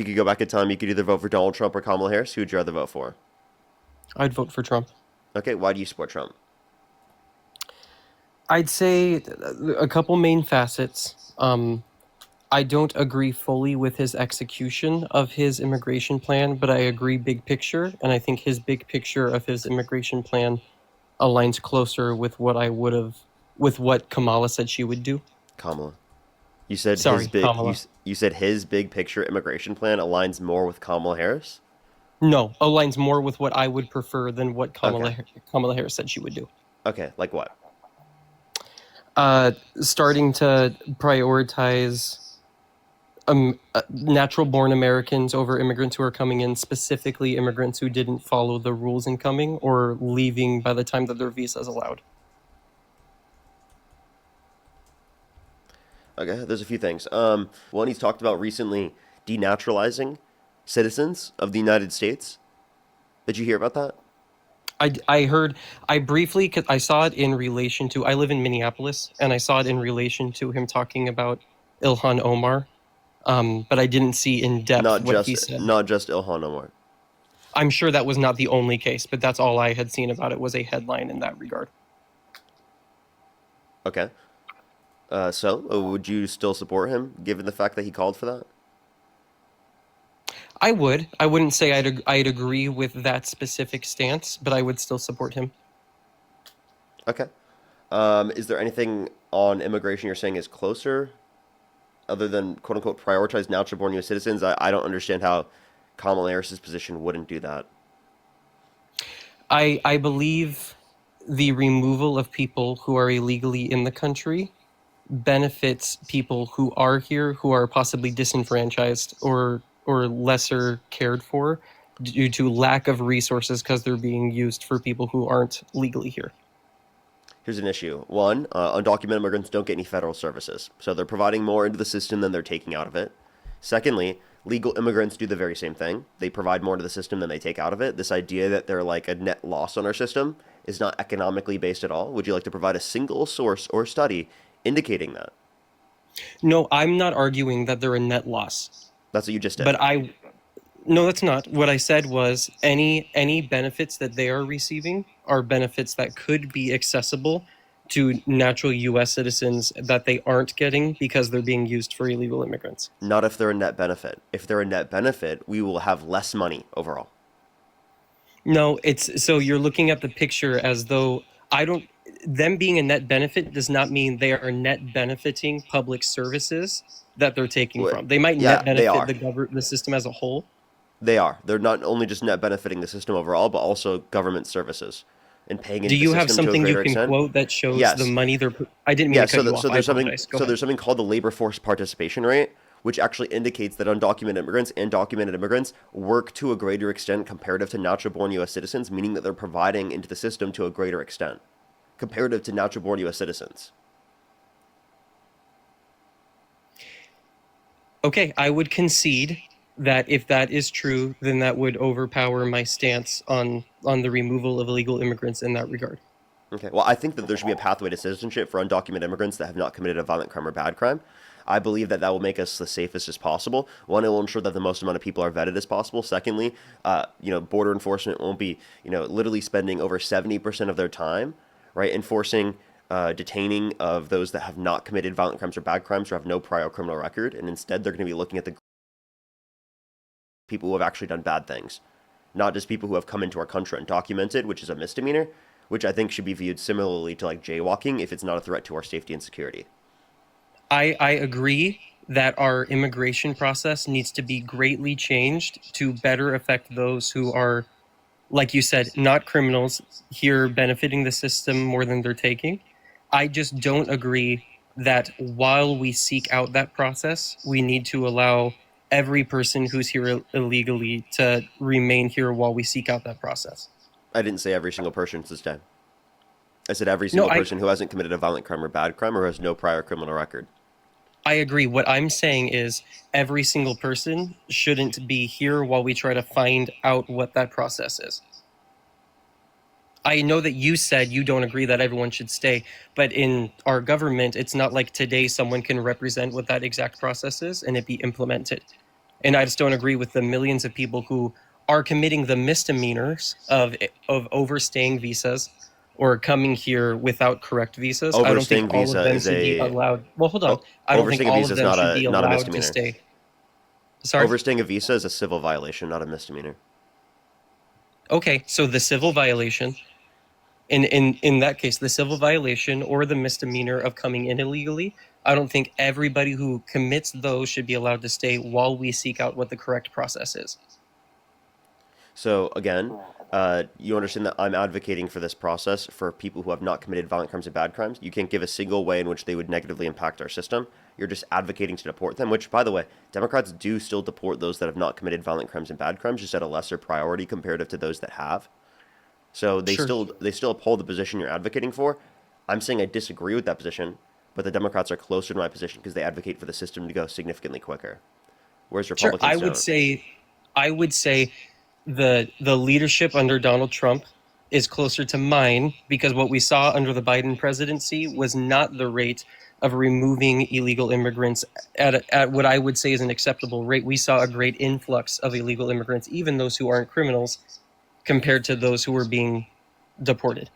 You could go back in time. You could either vote for Donald Trump or Kamala Harris. Who would you rather vote for? I'd vote for Trump. Okay, why do you support Trump? I'd say a couple main facets. I don't agree fully with his execution of his immigration plan, but I agree big picture, and I think his big picture of his immigration plan aligns closer with with what Kamala said she would do. Kamala. You said his Sorry, big Kamala. you said his big picture immigration plan aligns more with Kamala Harris. No, aligns more with what I would prefer than what Okay. Kamala Harris said she would do. Okay, like what? Starting to prioritize natural born Americans over immigrants who are coming in, specifically immigrants who didn't follow the rules in coming or leaving by the time that their visa is allowed. Okay, there's a few things. One, he's talked about recently denaturalizing citizens of the United States. Did you hear about that? I heard, I briefly, cause I saw it in relation to, I live in Minneapolis, and I saw it in relation to him talking about Ilhan Omar, but I didn't see in depth Not what just he said. not just Ilhan Omar. I'm sure that was not the only case, but that's all I had seen about it was a headline in that regard. Okay. So, would you still support him, given the fact that he called for that? I would. I wouldn't say I'd agree with that specific stance, but I would still support him. Okay. Is there anything on immigration you're saying is closer, other than quote unquote prioritize natural born U.S. citizens? I don't understand how Kamala Harris's position wouldn't do that. I believe the removal of people who are illegally in the country benefits people who are here who are possibly disenfranchised or lesser cared for due to lack of resources because they're being used for people who aren't legally here. Here's an issue. One, undocumented immigrants don't get any federal services, so they're providing more into the system than they're taking out of it. Secondly, legal immigrants do the very same thing. They provide more to the system than they take out of it. This idea that they're like a net loss on our system is not economically based at all. Would you like to provide a single source or study indicating that? No, I'm not arguing that they're a net loss, That's what you just did. but I no, that's not. What I said was any benefits that they are receiving are benefits that could be accessible to natural US citizens that they aren't getting because they're being used for illegal immigrants. Not if they're a net benefit. If they're a net benefit, we will have less money overall. No, it's so you're looking at the picture as though I don't them being a net benefit does not mean they are net benefiting public services that they're taking Wh- from. They might Yeah, net they benefit are. the system as a whole. They are. They're not only just net benefiting the system overall, but also government services and paying Do into the you have system to a something you greater can extent. quote that shows the Yes. money they're I didn't mean Yeah, to cut you off. I apologize. Go so ahead. there's something called the labor force participation rate, which actually indicates that undocumented immigrants and documented immigrants work to a greater extent comparative to natural born US citizens, meaning that they're providing into the system to a greater extent comparative to natural born US citizens. Okay, I would concede that if that is true, then that would overpower my stance on the removal of illegal immigrants in that regard. Okay. Well, I think that there should be a pathway to citizenship for undocumented immigrants that have not committed a violent crime or bad crime. I believe that that will make us the safest as possible. One, it will ensure that the most amount of people are vetted as possible. Secondly, border enforcement won't be, literally spending over 70% of their time, right, enforcing, detaining of those that have not committed violent crimes or bad crimes or have no prior criminal record. And instead, they're going to be looking at the people who have actually done bad things, not just people who have come into our country undocumented, which is a misdemeanor, which I think should be viewed similarly to like jaywalking if it's not a threat to our safety and security. I agree that our immigration process needs to be greatly changed to better affect those who are, like you said, not criminals here benefiting the system more than they're taking. I just don't agree that while we seek out that process, we need to allow every person who's here illegally to remain here while we seek out that process. I didn't say every single person this time. I said every No, single person who hasn't committed a violent crime or bad crime or has no prior criminal record. I agree. What I'm saying is every single person shouldn't be here while we try to find out what that process is. I know that you said you don't agree that everyone should stay, but in our government, it's not like today someone can represent what that exact process is and it be implemented. And I just don't agree with the millions of people who are committing the misdemeanors of overstaying visas or coming here without correct visas. I don't think Overstaying all of visa them is should be a allowed. Well, hold on. I don't think overstaying a all visa of is them should be not a allowed to misdemeanor. stay. Sorry? Overstaying a visa is a civil violation, not a misdemeanor. Okay, so the civil violation, in that case, the civil violation or the misdemeanor of coming in illegally, I don't think everybody who commits those should be allowed to stay while we seek out what the correct process is. So again, you understand that I'm advocating for this process for people who have not committed violent crimes and bad crimes. You can't give a single way in which they would negatively impact our system. You're just advocating to deport them, which, by the way, Democrats do still deport those that have not committed violent crimes and bad crimes, just at a lesser priority comparative to those that have. So Sure. they still uphold the position you're advocating for. I'm saying I disagree with that position, but the Democrats are closer to my position because they advocate for the system to go significantly quicker, whereas Sure. Republicans don't. I would say the leadership under Donald Trump is closer to mine because what we saw under the Biden presidency was not the rate of removing illegal immigrants at what I would say is an acceptable rate. We saw a great influx of illegal immigrants, even those who aren't criminals, compared to those who were being deported.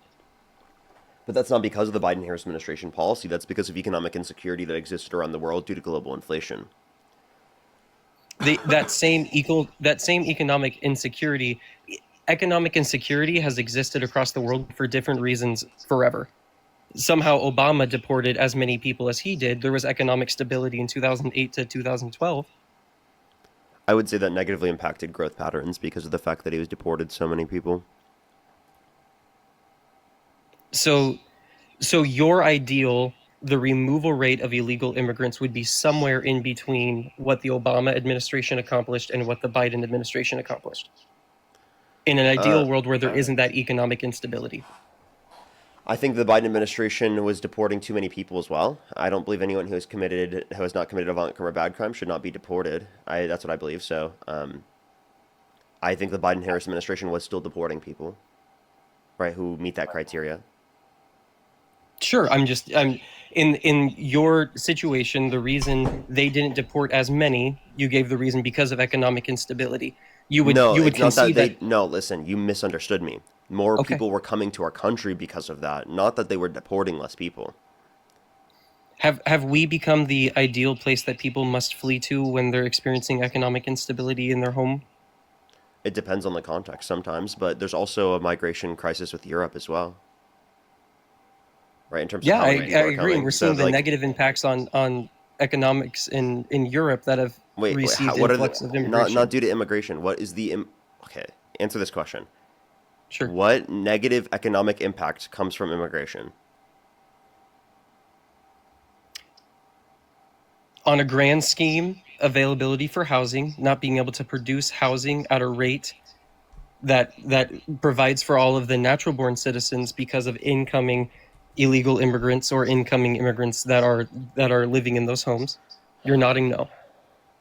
But that's not because of the Biden Harris administration policy. That's because of economic insecurity that existed around the world due to global inflation. That same economic insecurity has existed across the world for different reasons forever. Somehow Obama deported as many people as he did. There was economic stability in 2008 to 2012. I would say that negatively impacted growth patterns because of the fact that he was deported so many people. So so your ideal, the removal rate of illegal immigrants would be somewhere in between what the Obama administration accomplished and what the Biden administration accomplished. In an Uh, ideal world where there isn't that economic instability. I think the Biden administration was deporting too many people as well. I don't believe anyone who has not committed a violent crime or bad crime should not be deported. That's what I believe. So, I think the Biden Harris administration was still deporting people, right, who meet that criteria. Sure, I'm in your situation, the reason they didn't deport as many, you gave the reason because of economic instability. No, You would it's not that concede that. they. No, listen, you misunderstood me. More Okay. people were coming to our country because of that, not that they were deporting less people. Have we become the ideal place that people must flee to when they're experiencing economic instability in their home? It depends on the context sometimes, but there's also a migration crisis with Europe as well, right? In terms of Yeah, how many I people are agree, and coming. we're So, seeing the like, negative impacts on economics in Europe that have how, received what are the influx of not immigration. due to immigration? What is okay? Answer this question. Sure. What negative economic impact comes from immigration? On a grand scheme, availability for housing, not being able to produce housing at a rate that provides for all of the natural born citizens because of incoming illegal immigrants or incoming immigrants that are living in those homes. You're nodding no.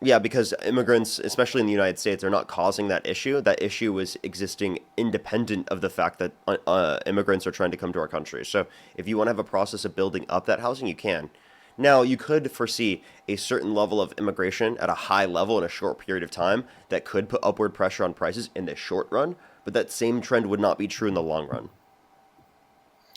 Yeah, because immigrants, especially in the United States, are not causing that issue. That issue was existing independent of the fact that immigrants are trying to come to our country. So if you want to have a process of building up that housing, you can. Now, you could foresee a certain level of immigration at a high level in a short period of time that could put upward pressure on prices in the short run, but that same trend would not be true in the long run.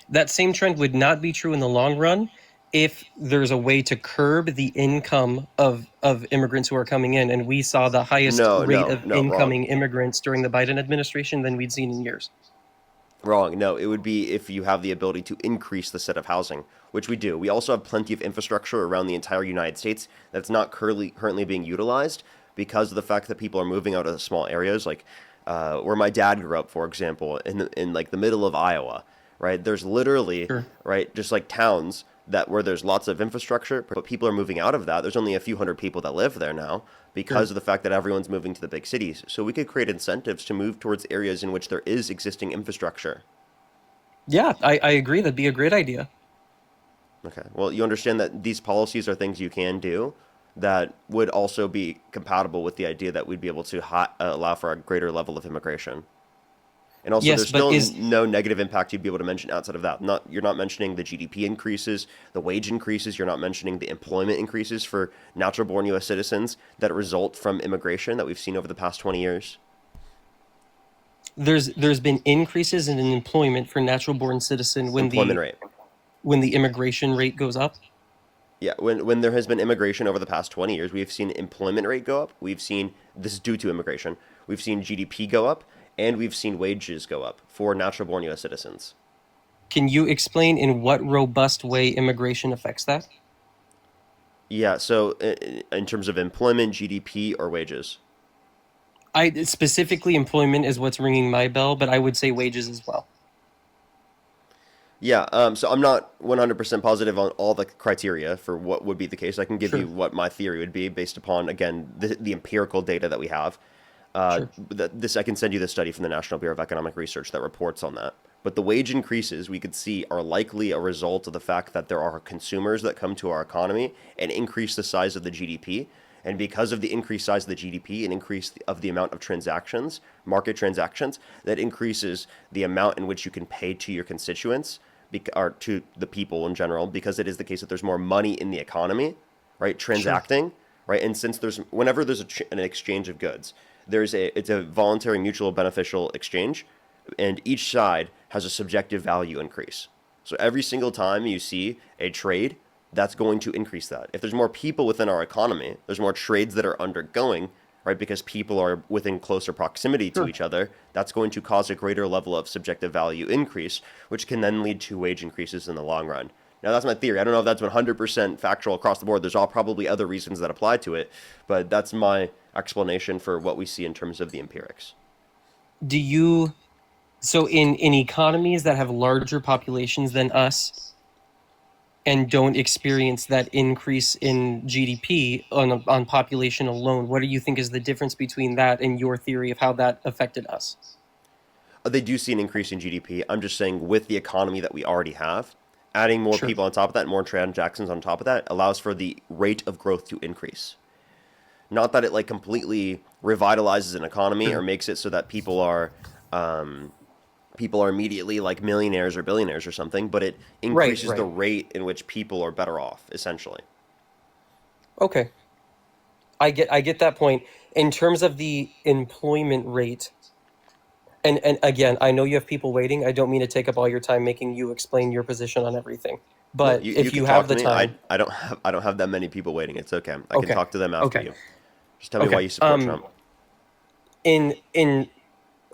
That same trend would not be true in the long run if there's a way to curb the income of immigrants who are coming in. And we saw the highest rate of No, wrong. incoming immigrants during the Biden administration than we'd seen in years. Wrong. No, it would be if you have the ability to increase the set of housing, which we do. We also have plenty of infrastructure around the entire United States that's not currently being utilized because of the fact that people are moving out of the small areas, like where my dad grew up, for example, in like the middle of Iowa. Right? There's literally Sure. right just like towns that where there's lots of infrastructure, but people are moving out of that. There's only a few hundred people that live there now Sure. because of the fact that everyone's moving to the big cities. So we could create incentives to move towards areas in which there is existing infrastructure. Yeah, I agree. That'd be a great idea. Okay. Well, you understand that these policies are things you can do that would also be compatible with the idea that we'd be able to allow for a greater level of immigration. And also, Yes, there's but still is no negative impact you'd be able to mention outside of that. Not You're not mentioning the GDP increases, the wage increases. You're not mentioning the employment increases for natural-born U.S. citizens that result from immigration that we've seen over the past 20 years. there's been increases in employment for natural born citizen Employment rate. when the immigration rate goes up. Yeah, when there has been immigration over the past 20 years, we've seen employment rate go up. We've seen this is due to immigration. We've seen GDP go up, and we've seen wages go up for natural-born U.S. citizens. Can you explain in what robust way immigration affects that? Yeah, so in terms of employment, GDP, or wages. I specifically employment is what's ringing my bell, but I would say wages as well. Yeah, so I'm not 100% positive on all the criteria for what would be the case. I can give you Sure, what my theory would be based upon, again, the empirical data that we have. sure, This I can send you the study from the National Bureau of Economic Research that reports on that. But the wage increases we could see are likely a result of the fact that there are consumers that come to our economy and increase the size of the GDP. And because of the increased size of the GDP and increase of the amount of transactions, market transactions, that increases the amount in which you can pay to your constituents or to the people in general, because it is the case that there's more money in the economy, right? sure. Transacting, right? And since whenever there's an exchange of goods, it's a voluntary mutual beneficial exchange, and each side has a subjective value increase. So every single time you see a trade, that's going to increase that. If there's more people within our economy, there's more trades that are undergoing, right? Because people are within closer proximity to Sure. each other, that's going to cause a greater level of subjective value increase, which can then lead to wage increases in the long run. Now, that's my theory. I don't know if that's 100% factual across the board. There's all probably other reasons that apply to it, but that's my explanation for what we see in terms of the empirics. Do you so in economies that have larger populations than us and don't experience that increase in GDP on population alone, what do you think is the difference between that and your theory of how that affected us? They do see an increase in GDP. I'm just saying with the economy that we already have, adding more Sure. people on top of that, more transactions on top of that, allows for the rate of growth to increase. Not that it like completely revitalizes an economy or Sure. makes it so that people are immediately like millionaires or billionaires or something, but it Right, increases the right. rate in which people are better off, essentially. Okay. I get that point. In terms of the employment rate, and again, I know you have people waiting. I don't mean to take up all your time making you explain your position on everything. No, But you if can you talk have to the me. time, I don't have that many people waiting. It's okay. I can okay. talk to them after Okay. you. Just tell me why Okay. you support Trump. In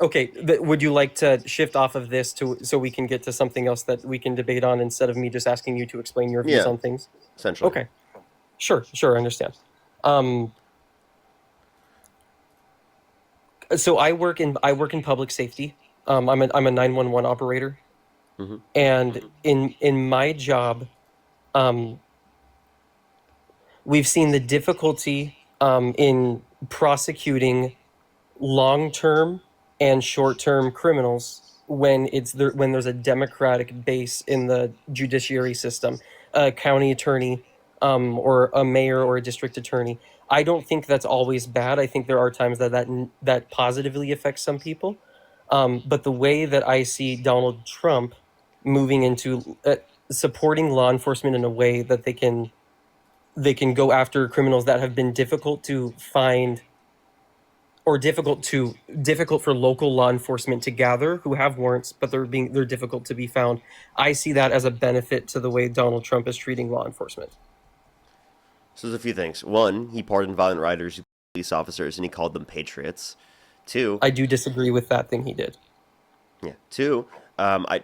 okay, would you like to shift off of this to so we can get to something else that we can debate on instead of me just asking you to explain your views Yeah, on things? essentially. Okay. Sure, sure, I understand. Um, so I work in public safety. I'm a 911 operator, Hmm. and in my job, um, we've seen the difficulty in prosecuting long-term and short-term criminals when there's a democratic base in the judiciary system, a county attorney, or a mayor or a district attorney. I don't think that's always bad. I think there are times that positively affects some people. But the way that I see Donald Trump moving into supporting law enforcement in a way that they can go after criminals that have been difficult to find or difficult for local law enforcement to gather who have warrants, but they're difficult to be found. I see that as a benefit to the way Donald Trump is treating law enforcement. So there's a few things. One, he pardoned violent rioters, police officers, and he called them patriots. Two, I do disagree with that thing he did. yeah. Two, I'd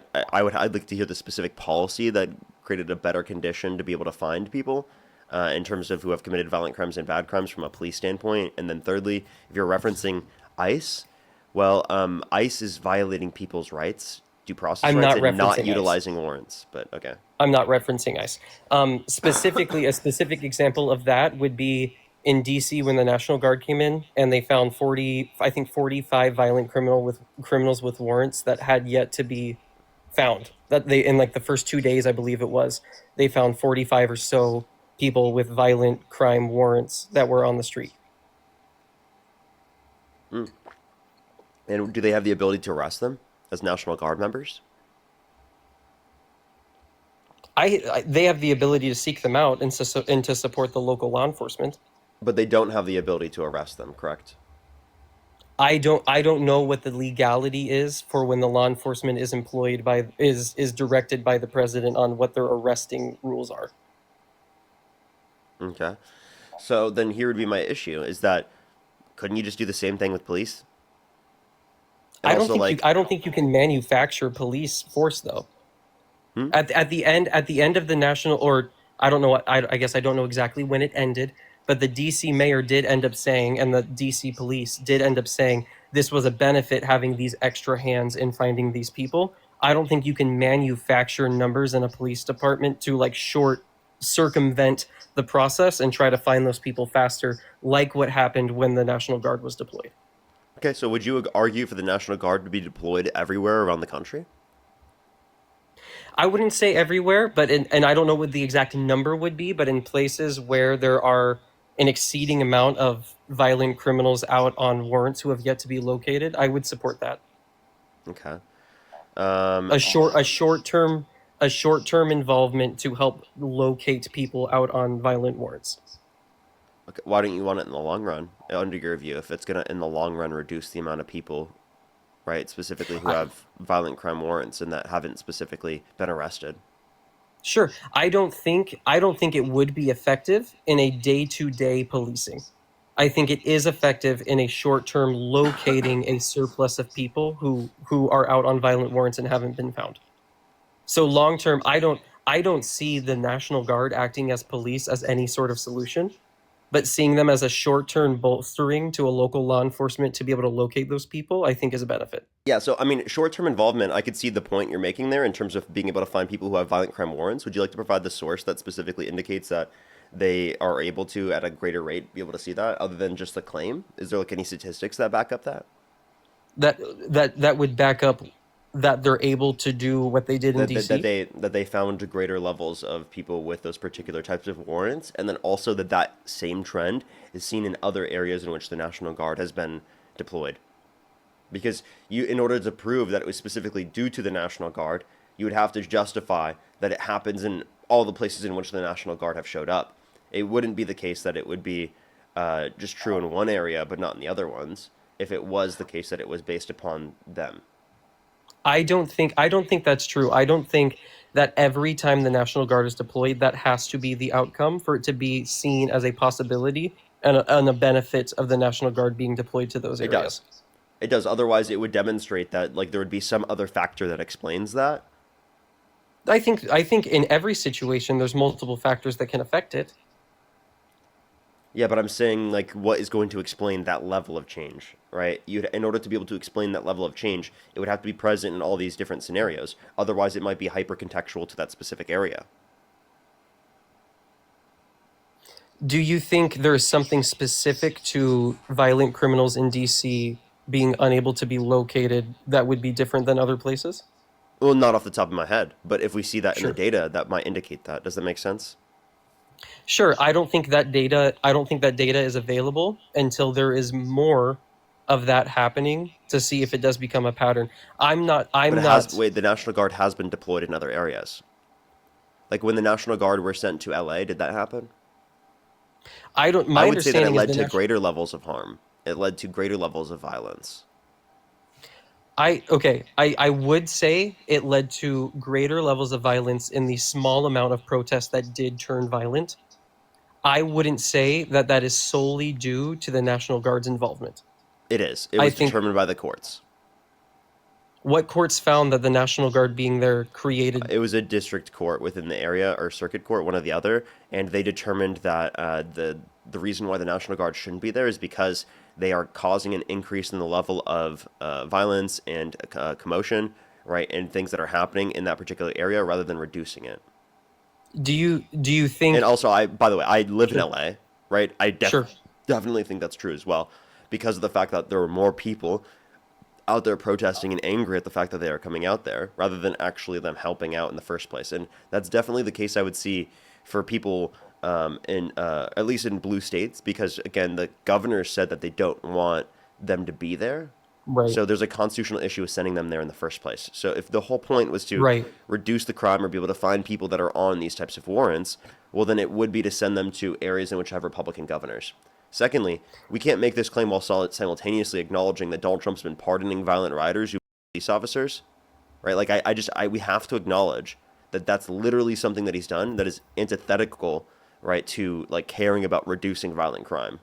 like to hear the specific policy that created a better condition to be able to find people, in terms of who have committed violent crimes and bad crimes from a police standpoint. And then thirdly, if you're referencing ICE, well, ICE is violating people's rights, due process I'm rights, not and not referencing ICE. utilizing warrants. But okay. I'm not referencing ICE. Specifically, a specific example of that would be in DC when the National Guard came in and they found 45 violent criminals with warrants that had yet to be found. That they in like the first 2 days, I believe it was, they found 45 or so people with violent crime warrants that were on the street. Mm. And do they have the ability to arrest them? as National Guard members? They have the ability to seek them out and to support the local law enforcement. But they don't have the ability to arrest them, correct? I don't know what the legality is for when the law enforcement is employed by is directed by the president on what their arresting rules are. Okay. So then here would be my issue is that couldn't you just do the same thing with police? And also like, I don't think you can manufacture police force though. hmm? At the end of the national, or I don't know what, I guess I don't know exactly when it ended, but the DC mayor did end up saying, and the DC police did end up saying, this was a benefit having these extra hands in finding these people. I don't think you can manufacture numbers in a police department to like short circumvent the process and try to find those people faster, like what happened when the National Guard was deployed. Okay, so would you argue for the National Guard to be deployed everywhere around the country? I wouldn't say everywhere, but and I don't know what the exact number would be, but in places where there are an exceeding amount of violent criminals out on warrants who have yet to be located, I would support that. Okay. Um, A short term involvement to help locate people out on violent warrants. okay. Why don't you want it in the long run, under your view, if it's going to, in the long run, reduce the amount of people, right, specifically who I, have violent crime warrants and that haven't specifically been arrested? sure, I don't think it would be effective in a day to day policing. I think it is effective in a short term locating a surplus of people who are out on violent warrants and haven't been found. So long term, I don't see the National Guard acting as police as any sort of solution, but seeing them as a short term bolstering to a local law enforcement to be able to locate those people, I think is a benefit. Yeah, so I mean, short-term involvement, I could see the point you're making there in terms of being able to find people who have violent crime warrants. Would you like to provide the source that specifically indicates that they are able to, at a greater rate, be able to see that, other than just the claim? Is there like any statistics that back up that? That that would back up that they're able to do what they did in DC. That they found greater levels of people with those particular types of warrants, and then also that that same trend is seen in other areas in which the National Guard has been deployed. Because you, in order to prove that it was specifically due to the National Guard, you would have to justify that it happens in all the places in which the National Guard have showed up. It wouldn't be the case that it would be just true in one area but not in the other ones if it was the case that it was based upon them. I don't think that's true. I don't think that every time the National Guard is deployed, that has to be the outcome for it to be seen as a possibility and a benefit of the National Guard being deployed to those It areas. does. It does. Otherwise, it would demonstrate that like there would be some other factor that explains that. I think in every situation there's multiple factors that can affect it. Yeah, but I'm saying like what is going to explain that level of change, right? You, in order to be able to explain that level of change, it would have to be present in all these different scenarios. Otherwise, it might be hyper contextual to that specific area. Do you think there's something specific to violent criminals in DC being unable to be located that would be different than other places? Well, not off the top of my head, but if we see that in the Sure. data, that might indicate that. Does that make sense? Sure, I don't think that data is available until there is more of that happening to see if it does become a pattern. But I'm it has. not Wait, the National Guard has been deployed in other areas. Like when the National Guard were sent to LA, did that happen? I don't I my would say that it understanding is led the to national greater levels of harm. It led to greater levels of violence. I okay, I would say it led to greater levels of violence in the small amount of protests that did turn violent. I wouldn't say that that is solely due to the National Guard's involvement. It is. It I was think determined by the courts. what courts found that the National Guard being there created. It was a district court within the area or circuit court, one or the other, and they determined that the reason why the National Guard shouldn't be there is because they are causing an increase in the level of violence and commotion, right, and things that are happening in that particular area rather than reducing it. Do you And think also, I by the way, I live in sure, LA, right? I sure. definitely think that's true as well, because of the fact that there were more people out there protesting and angry at the fact that they are coming out there rather than actually them helping out in the first place. And that's definitely the case I would see for people in at least in blue states, because again, the governor said that they don't want them to be there, Right. So there's a constitutional issue with sending them there in the first place. So if the whole point was to Right. reduce the crime or be able to find people that are on these types of warrants, well, then it would be to send them to areas in which have Republican governors. Secondly, we can't make this claim while simultaneously acknowledging that Donald Trump's been pardoning violent rioters who police officers, right? Like we have to acknowledge that that's literally something that he's done that is antithetical, right, to like caring about reducing violent crime.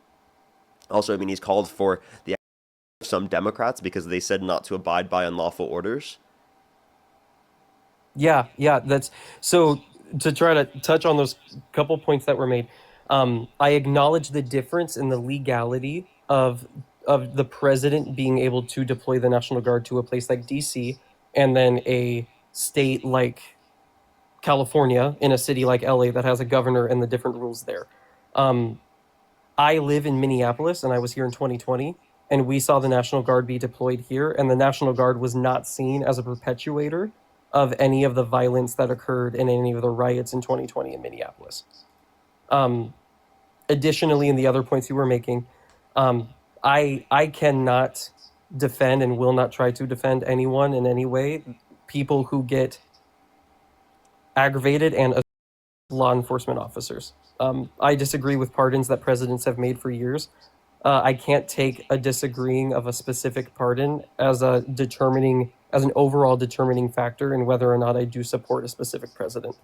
Also, I mean, he's called for the some Democrats because they said not to abide by unlawful orders. Yeah, yeah, that's so to try to touch on those couple points that were made. I acknowledge the difference in the legality of the president being able to deploy the National Guard to a place like DC and then a state like California in a city like LA that has a governor and the different rules there. Um, I live in Minneapolis and I was here in 2020 and we saw the National Guard be deployed here and the National Guard was not seen as a perpetuator of any of the violence that occurred in any of the riots in 2020 in Minneapolis. Um, Additionally, in the other points you were making, I cannot defend and will not try to defend anyone in any way. People who get aggravated and law enforcement officers. I disagree with pardons that presidents have made for years. I can't take a disagreeing of a specific pardon as as an overall determining factor in whether or not I do support a specific president.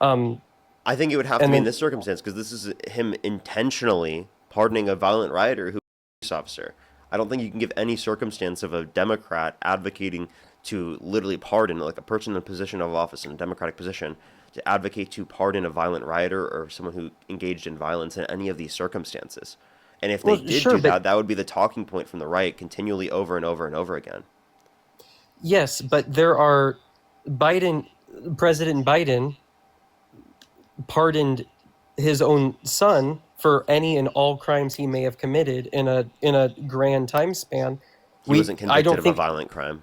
Um, I think it would have to and be in then, this circumstance because this is him intentionally pardoning a violent rioter who was a police officer. I don't think you can give any circumstance of a Democrat advocating to literally pardon, like a person in a position of office in a Democratic position, to advocate to pardon a violent rioter or someone who engaged in violence in any of these circumstances. And if they well, did sure, do but that, that would be the talking point from the right continually over and over and over again. yes, but there are Biden, President Biden pardoned his own son for any and all crimes he may have committed in a grand time span. He wasn't I convicted don't of a think violent crime.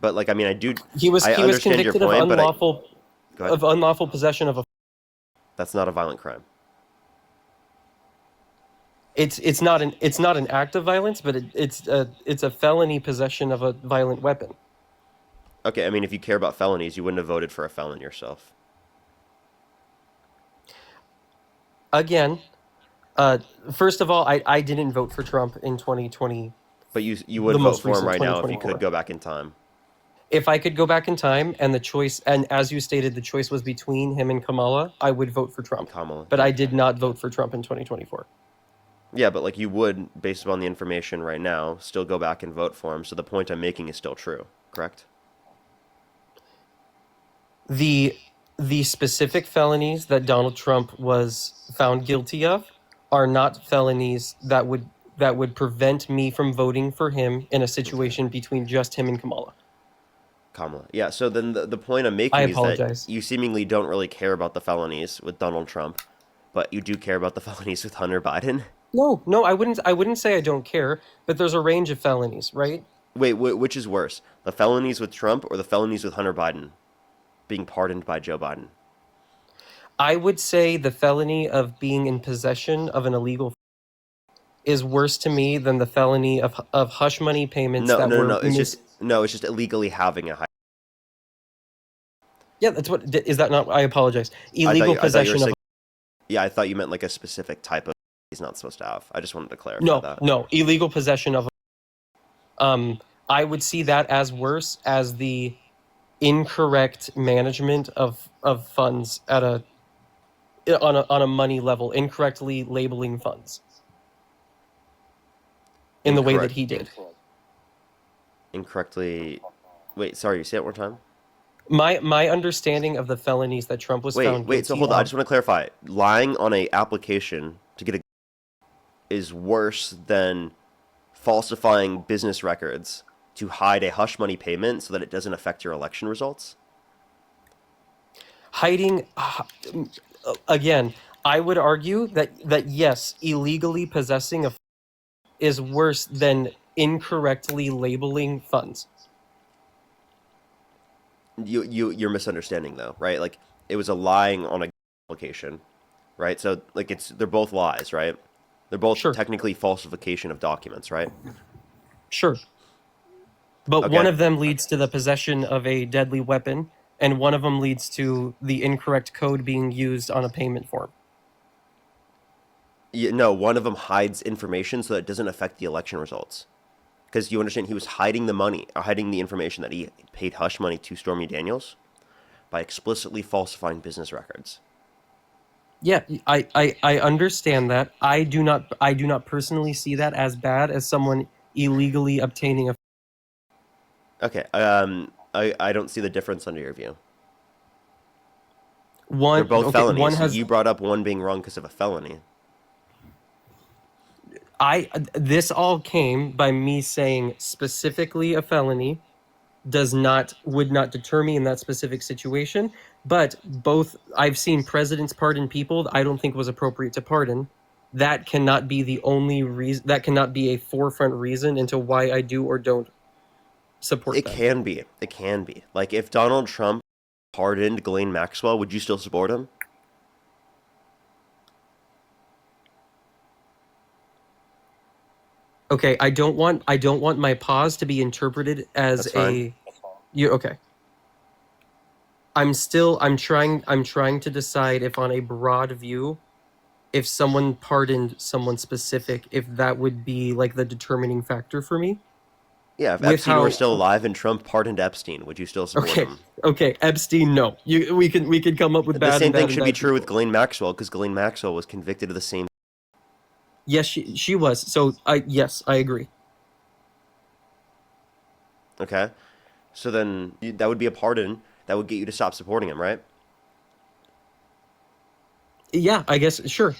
But like, I mean, I he was understand your convicted of point, but go ahead. unlawful possession of a. That's not a violent crime. It's not an act of violence, but it's a felony possession of a violent weapon. Okay, I mean, if you care about felonies, you wouldn't have voted for a felon yourself. Again, uh, first of all, I didn't vote for Trump in 2020, But you would the vote most for him recent right now if you could 2024. go back in time. If I could go back in time and the choice, and as you stated, the choice was between him and Kamala, I would vote for And Trump. Kamala, But yeah. I did not vote for Trump in 2024. Yeah, but like you would, based upon the information right now, still go back and vote for him. So the point I'm making is still true, correct? The the specific felonies that Donald Trump was found guilty of are not felonies that would prevent me from voting for him in a Okay. situation between just him and Kamala. Kamala. Yeah, so then the point I'm I making is that apologize. you seemingly don't really care about the felonies with Donald Trump, but you do care about the felonies with Hunter Biden. No, no, I wouldn't say I don't care, but there's a range of felonies, right? Wait, which is worse? The felonies with Trump or the felonies with Hunter Biden being pardoned by Joe Biden? I would say the felony of being in possession of an illegal is worse to me than the felony of hush money payments No, that no, no, were no. It's just illegally having a high. Yeah, that's what is that not? I apologize. Illegal I thought you were possession of saying. Yeah, I thought you meant like a specific type of he's not supposed to have. I just wanted to clarify no, that. no, illegal possession of I would see that as worse as the incorrect management of funds at a on a money level, incorrectly labeling funds in the way that Incorrect. he did. Incorrectly. Wait, sorry. You say it one more time. My understanding of the felonies that Trump was found Wait. So guilty hold on. I of. just want to clarify. Lying on a application to get a is worse than falsifying business records to hide a hush money payment so that it doesn't affect your election results. Hiding again, I would argue that yes, illegally possessing a is worse than incorrectly labeling funds. You're misunderstanding though, right? Like it was a lying on a application, right? So like they're both lies, right? They're both Sure, technically falsification of documents, right? sure. But one Okay. of them leads to the possession of a deadly weapon, and one of them leads to the incorrect code being used on a payment form. No, one of them hides information so that it doesn't affect the election results. Because you understand, he was hiding the money, or hiding the information that he paid hush money to Stormy Daniels by explicitly falsifying business records. Yeah, I understand that. I do not personally see that as bad as someone illegally obtaining a Okay. I don't see the difference under your view. They're one. both Okay, one felonies. has You brought up one being wrong because of a felony. I. This all came by me saying specifically a felony would not deter me in that specific situation. But both I've seen presidents pardon people that I don't think was appropriate to pardon. That cannot be the only reason. That cannot be a forefront reason into why I do or don't support It them. can be. It can be. Like, if Donald Trump pardoned Ghislaine Maxwell, would you still support him? Okay, I don't want my pause to be interpreted as That's fine. a you okay. I'm trying to decide if on a broad view, if someone pardoned someone specific, if that would be like the determining factor for me. Yeah, if With Epstein were how still alive and Trump pardoned Epstein, would you still support okay, him? okay, Epstein, no. We could come up with The bad same and thing bad and should be bad true with people. Ghislaine Maxwell, because Ghislaine Maxwell was convicted of the same. Yes, she was. So I agree. Okay? So then that would be a pardon that would get you to stop supporting him, right? Yeah, I guess sure.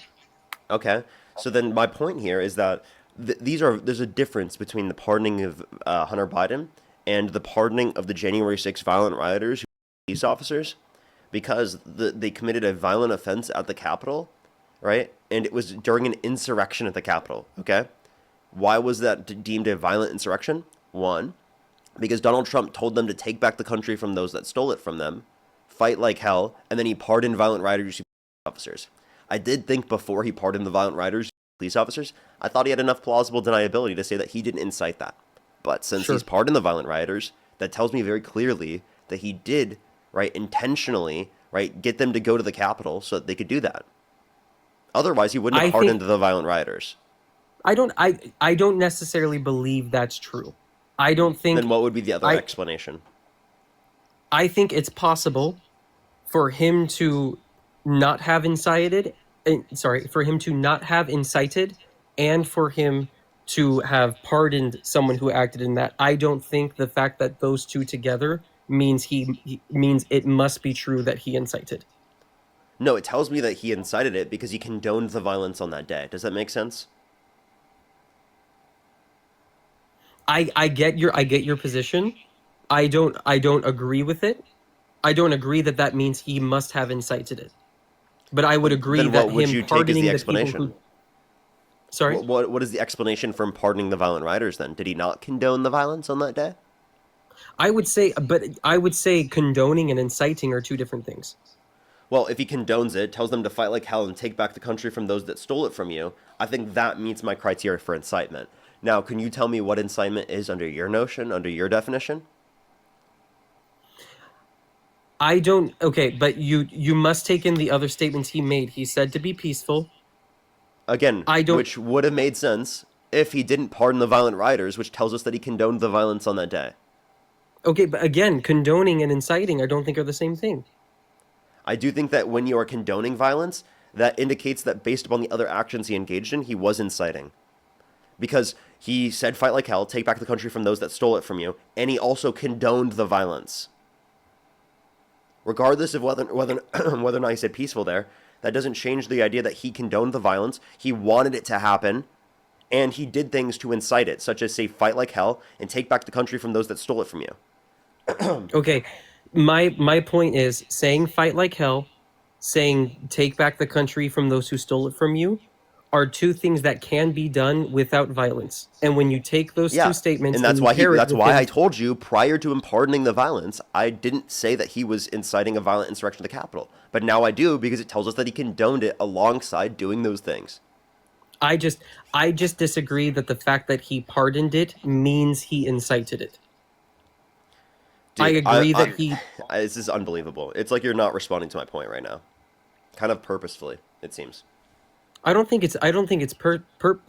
Okay. So then my point here is that there's a difference between the pardoning of Hunter Biden and the pardoning of the January 6th violent rioters, who were police officers, because they committed a violent offense at the Capitol, right? And it was during an insurrection at the Capitol, okay? Why was that deemed a violent insurrection? One, because Donald Trump told them to take back the country from those that stole it from them, fight like hell, and then he pardoned violent rioters who officers. I did think before he pardoned the violent rioters, police officers, I thought he had enough plausible deniability to say that he didn't incite that. But since he's Sure. pardoned the violent rioters, that tells me very clearly that he did, right, intentionally, right, get them to go to the Capitol so that they could do that. Otherwise, he wouldn't I have pardoned think the violent rioters. I don't necessarily believe that's true. I don't Then think what would be the other I explanation? I think it's possible for him to not have incited for him to not have incited and for him to have pardoned someone who acted in that. I don't think the fact that those two together means he means it must be true that he incited. No, it tells me that he incited it because he condoned the violence on that day. Does that make sense? I get your position. I don't agree with it. I don't agree that that means he must have incited it. But I would agree Then that what would him you take as the pardoning the people explanation? who sorry? What is the explanation from pardoning the violent rioters then? Did he not condone the violence on that day? I would say condoning and inciting are two different things. Well, if he condones it, tells them to fight like hell and take back the country from those that stole it from you, I think that meets my criteria for incitement. Now, can you tell me what incitement is under your notion, under your definition? I don't okay, but you must take in the other statements he made. He said to be peaceful. Again, I don't which would have made sense if he didn't pardon the violent rioters, which tells us that he condoned the violence on that day. Okay, but again, condoning and inciting I don't think are the same thing. I do think that when you are condoning violence, that indicates that based upon the other actions he engaged in, he was inciting. Because he said fight like hell, take back the country from those that stole it from you, and he also condoned the violence. Regardless of whether whether or not he said peaceful there, that doesn't change the idea that he condoned the violence, he wanted it to happen, and he did things to incite it, such as say fight like hell and take back the country from those that stole it from you. Okay. My point is saying fight like hell, saying take back the country from those who stole it from you are two things that can be done without violence. And when you take those two Yeah, statements and and that's you why he pair it that's with why I him, told you prior to him pardoning the violence, I didn't say that he was inciting a violent insurrection of the Capitol. But now I do because it tells us that he condoned it alongside doing those things. I just I just disagree that the fact that he pardoned it means he incited it. I Dude, agree that he. this is unbelievable. It's like you're not responding to my point right now. Kind of purposefully, it seems. I don't think it's. I don't think it's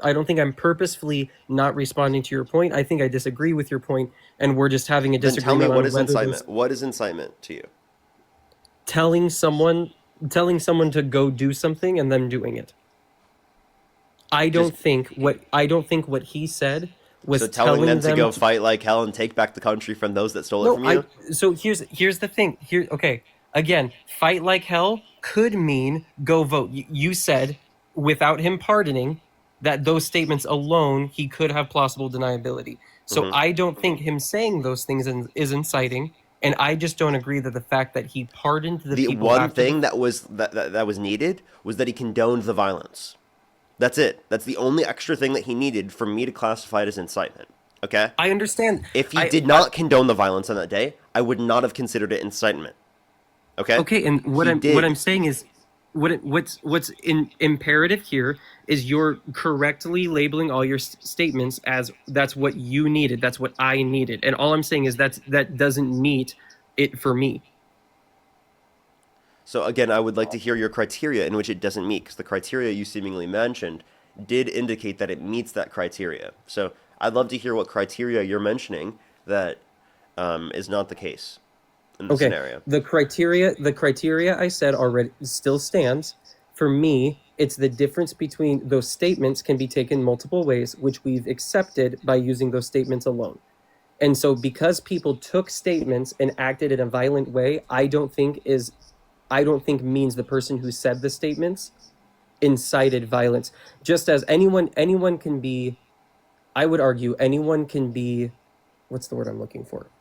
I don't think I'm purposefully not responding to your point. I think I disagree with your point, and we're just having a Then tell me, disagreement what on is whether those incitement? What is incitement to you? telling someone telling someone to go do something and them doing it. Just I don't think what he said so was telling them telling to them go to, fight like hell and take back the country from those that stole it no, from I you. so here's the thing. Here okay, again, fight like hell could mean go vote. You said without him pardoning that those statements alone he could have plausible deniability. So Hmm. I don't think him saying those things is inciting, and I just don't agree that the fact that he pardoned the The people one after the thing that was needed was that he condoned the violence. That's it. That's the only extra thing that he needed for me to classify it as incitement. Okay? I understand. If he I, did I not condone the violence on that day, I would not have considered it incitement. Okay? Okay, and He what I'm did. saying is what's in imperative here is you're correctly labeling all your statements as that's what you needed, that's what I needed, and all I'm saying is that doesn't meet it for me. So again, I would like to hear your criteria in which it doesn't meet, because the criteria you seemingly mentioned did indicate that it meets that criteria. So I'd love to hear what criteria you're mentioning that is not the case in the Okay, scenario. the criteria I said already still stands. For me, it's the difference between those statements can be taken multiple ways, which we've accepted by using those statements alone. And so because people took statements and acted in a violent way, I don't think means the person who said the statements incited violence. Just as anyone can be, I would argue anyone can be, what's the word I'm looking for?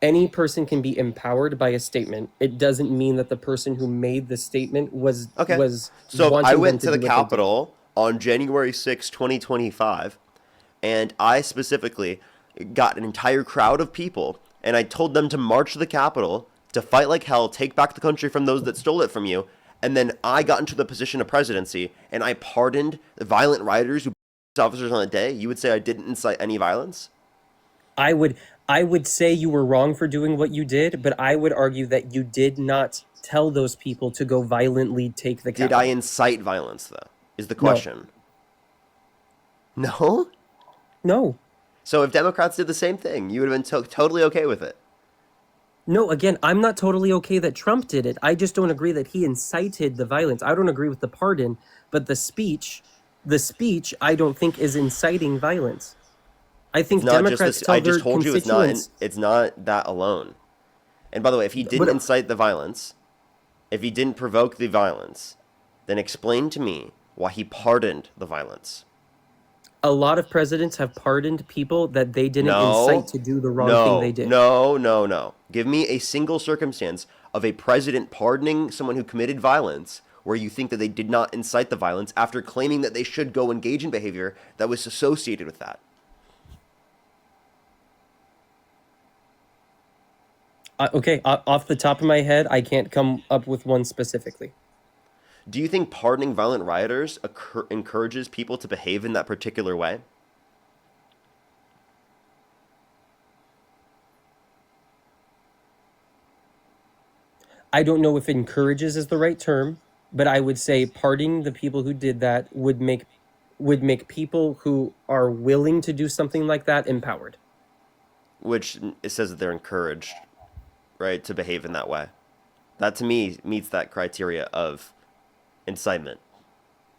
Any person can be empowered by a statement. It doesn't mean that the person who made the statement Okay. was So if I wanting them went to to the do what they did. Capitol on January 6, 2025, and I specifically got an entire crowd of people, and I told them to march to the Capitol to fight like hell, take back the country from those that stole it from you, and then I got into the position of presidency, and I pardoned the violent rioters who officers on the day, you would say I didn't incite any violence? I would I would say you were wrong for doing what you did, but I would argue that you did not tell those people to go violently take the Did I Capitol. incite violence, though? Is the No. question. No? No. So if Democrats did the same thing, you would have been totally okay with it. No, again, I'm not totally okay that Trump did it. I just don't agree that he incited the violence. I don't agree with the pardon, but the speech, I don't think is inciting violence. I It's think not just Democrats this. I tell just their told you it's not. constituents, It's not that alone. And by the way, if he didn't but incite the violence, if he didn't provoke the violence, then explain to me why he pardoned the violence. a lot of presidents have pardoned people that they didn't incite No, to do the wrong thing they no, did. no, no, no. Give me a single circumstance of a president pardoning someone who committed violence where you think that they did not incite the violence after claiming that they should go engage in behavior that was associated with that. Okay, off the top of my head, I can't come up with one specifically. Do you think pardoning violent rioters encourages people to behave in that particular way? I don't know if encourages is the right term, but I would say pardoning the people who did that would make people who are willing to do something like that empowered. Which it says that they're encouraged, right, to behave in that way. That to me meets that criteria of incitement.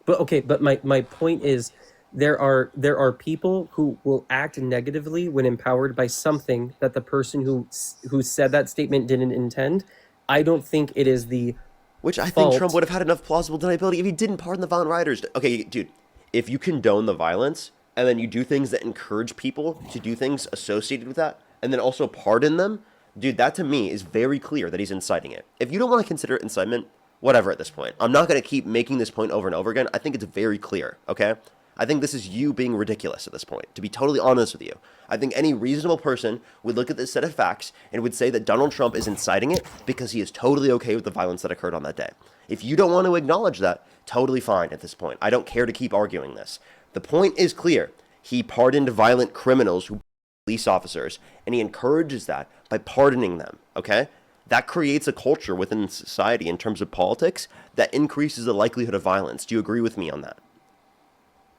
But okay, but my point is there are people who will act negatively when empowered by something that the person who said that statement didn't intend. I don't think it is the Which I think Trump fault. would have had enough plausible deniability if he didn't pardon the violent rioters. Okay, dude, if you condone the violence and then you do things that encourage people to do things associated with that, and then also pardon them, dude, that to me is very clear that he's inciting it. If you don't want to consider it incitement, whatever at this point. I'm not going to keep making this point over and over again. I think it's very clear, okay? I think this is you being ridiculous at this point, to be totally honest with you. I think any reasonable person would look at this set of facts and would say that Donald Trump is inciting it because he is totally okay with the violence that occurred on that day. If you don't want to acknowledge that, totally fine at this point. I don't care to keep arguing this. The point is clear. He pardoned violent criminals who police officers, and he encourages that by pardoning them, okay? That creates a culture within society in terms of politics that increases the likelihood of violence. Do you agree with me on that?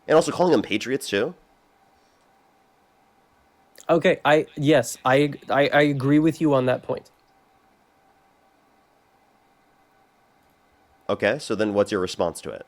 And also calling them patriots too? Okay, yes, I agree with you on that point. Okay, so then what's your response to it?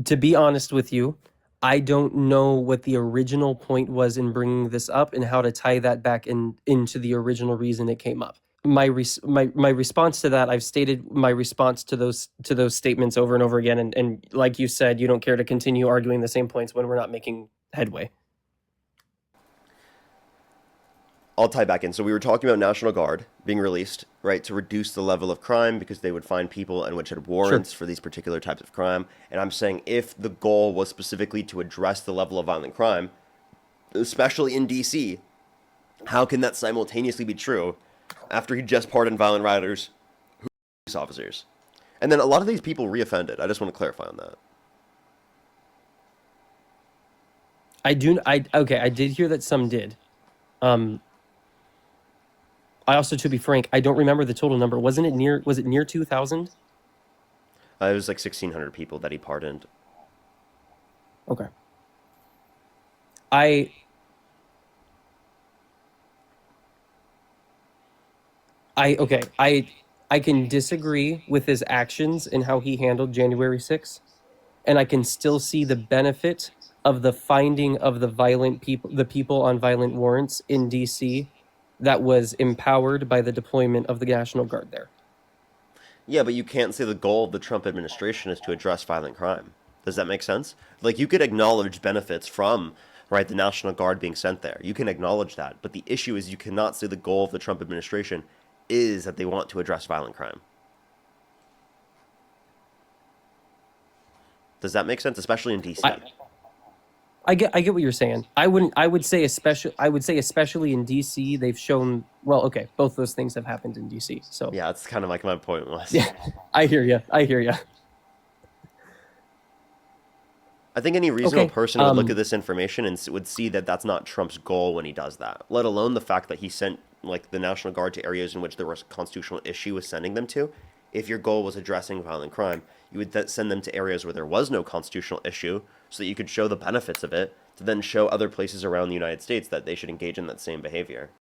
To be honest with you, I don't know what the original point was in bringing this up and how to tie that back into the original reason it came up. My response to that, I've stated my response to those statements over and over again, and like you said, you don't care to continue arguing the same points when we're not making headway. I'll tie back in. So we were talking about National Guard being released, right, to reduce the level of crime because they would find people and which had Sure. warrants for these particular types of crime. And I'm saying if the goal was specifically to address the level of violent crime, especially in DC, how can that simultaneously be true after he just pardoned violent rioters, police officers? And then a lot of these people reoffended. I just want to clarify on that. I did hear that some did. Um, I also, to be frank, I don't remember the total number. Was it near 2,000? It was like 1,600 people that he pardoned. Okay. I okay. I can disagree with his actions and how he handled January 6th, and I can still see the benefit of the finding of the people on violent warrants in DC that was empowered by the deployment of the National Guard there. Yeah, but you can't say the goal of the Trump administration is to address violent crime. Does that make sense? Like, you could acknowledge benefits from, right, the National Guard being sent there. You can acknowledge that. But the issue is you cannot say the goal of the Trump administration is that they want to address violent crime. Does that make sense? Especially in DC. I get what you're saying. I would say especially in DC they've shown, well, okay, both those things have happened in DC. So Yeah, that's kind of like my point was. yeah, I hear you. I hear you. I think any reasonable Okay. person would look at this information and would see that that's not Trump's goal when he does that, let alone the fact that he sent like the National Guard to areas in which there was a constitutional issue with sending them to. If your goal was addressing violent crime, you would send them to areas where there was no constitutional issue so that you could show the benefits of it to then show other places around the United States that they should engage in that same behavior.